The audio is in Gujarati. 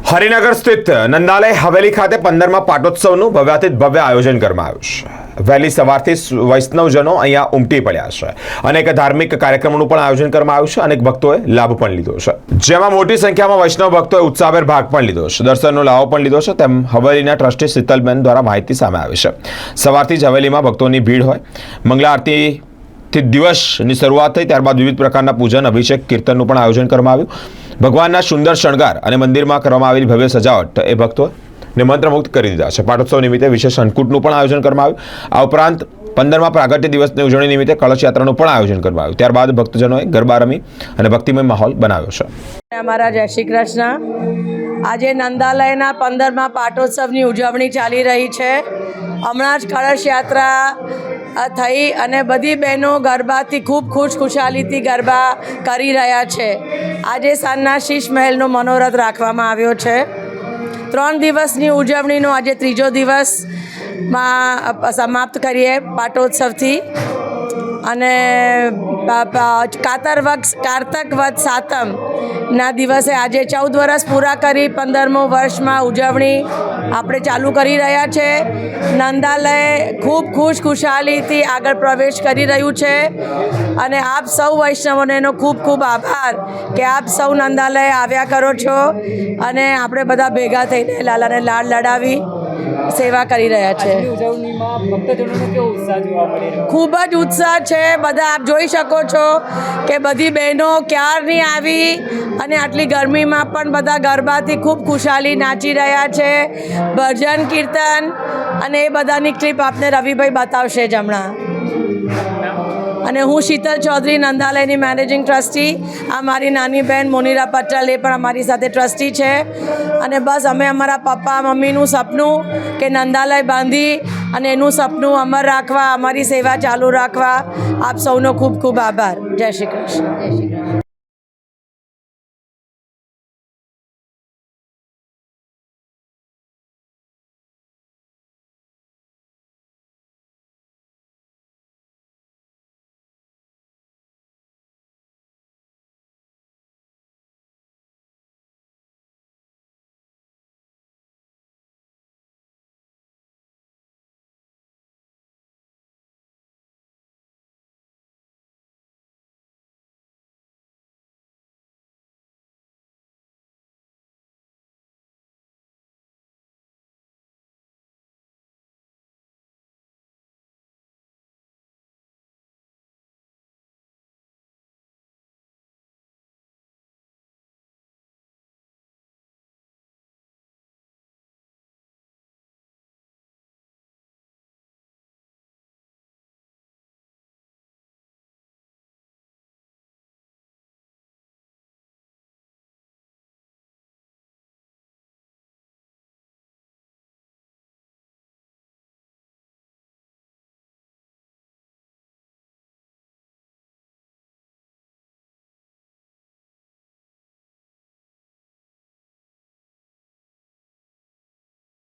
હરિનગર સ્થિત નંદાલય હવેલી ખાતે 15મા પાટોત્સવનું ભવ્યાતિત ભવ્ય આયોજન કરવામાં આવ્યું છે। વહેલી સવારથી વૈષ્ણવજનો અહીંયા ઉમટી પડ્યા છે। અનેક ધાર્મિક કાર્યક્રમોનું પણ આયોજન કરવામાં આવ્યું છે। અનેક ભક્તોએ લાભ પણ લીધો છે, જેમાં મોટી સંખ્યામાં વૈષ્ણવ ભક્તોએ ઉત્સાહભેર ભાગ પણ લીધો છે, દર્શનનો લાવો પણ લીધો છે, તેમ હવેલીના ટ્રસ્ટી શીતલબેન દ્વારા માહિતી સામે આવી છે। સવારથી જ હવેલીમાં ભક્તોની ભીડ હોય, મંગલા આરતીથી દિવસની શરૂઆત થઈ, ત્યારબાદ વિવિધ પ્રકારના પૂજન, અભિષેક, કીર્તનનું પણ આયોજન કરવામાં આવ્યું। ભગવાનના સુંદર શણગાર અને મંદિરમાં કરવામાં આવેલી ભવ્ય સજાવટ એ ભક્તોને મંત્રમુગ્ધ કરી દીધા છે। પાટોત્સવ નિમિત્તે વિશેષ અન્નકૂટનું પણ આયોજન કરવામાં આવ્યું। આ ઉપરાંત 15મા પ્રાગટ્ય દિવસની ઉજવણી નિમિત્તે કળશ યાત્રાનું પણ આયોજન કરવામાં આવ્યું। ત્યારબાદ ભક્તજનોએ ગરબા રમી અને ભક્તિમય માહોલ બનાવ્યો છે। અમારા જય શ્રી કૃષ્ણ। આજે નંદાલયના 15મા પાટોત્સવની ઉજવણી ચાલી રહી છે। હમણાં જ કળશ યાત્રા થઈ અને બધી બહેનો ગરબાથી ખૂબ ખુશાલીથી ગરબા કરી રહ્યા છે। આજે સાંજના શીશ મહેલનો મનોરથ રાખવામાં આવ્યો છે। 3 દિવસની ઉજવણીનો આજે ત્રીજો દિવસમાં સમાપ્ત કરીએ પાટોત્સવથી। અને કારતક વદ સાતમના દિવસે આજે 14 વર્ષ પૂરા કરી 15મો વર્ષમાં ઉજવણી આપણે ચાલુ કરી રહ્યા છે। નંદાલય ખૂબ ખુશાલીથી આગળ પ્રવેશ કરી રહ્યું છે અને આપ સૌ વૈષ્ણવોનો ખૂબ આભાર કે આપ સૌ નંદાલય આવ્યા કરો છો અને આપણે બધા ભેગા થઈને લાલાને લાડ લડાવી સેવા કરી રહ્યા છે। ખૂબ જ ઉત્સાહ છે બધા। આપ જોઈ શકો છો કે બધી બહેનો ક્યારની આવી અને આટલી ગરમીમાં પણ બધા ગરબાથી ખૂબ ખુશાલી નાચી રહ્યા છે। ભજન કીર્તન અને એ બધાની ક્લિપ આપને રવિભાઈ બતાવશે જ હમણાં। અને હું શીતલ ચૌધરી, નંદાલયની મેનેજિંગ ટ્રસ્ટી। આ મારી નાની બહેન મોનિરા પટેલ, એ પણ અમારી સાથે ટ્રસ્ટી છે। અને બસ અમે અમારા પપ્પા મમ્મીનું સપનું કે નંદાલય બાંધી અને એનું સપનું અમર રાખવા, અમારી સેવા ચાલુ રાખવા આપ સૌનો ખૂબ આભાર। જય શ્રી કૃષ્ણ।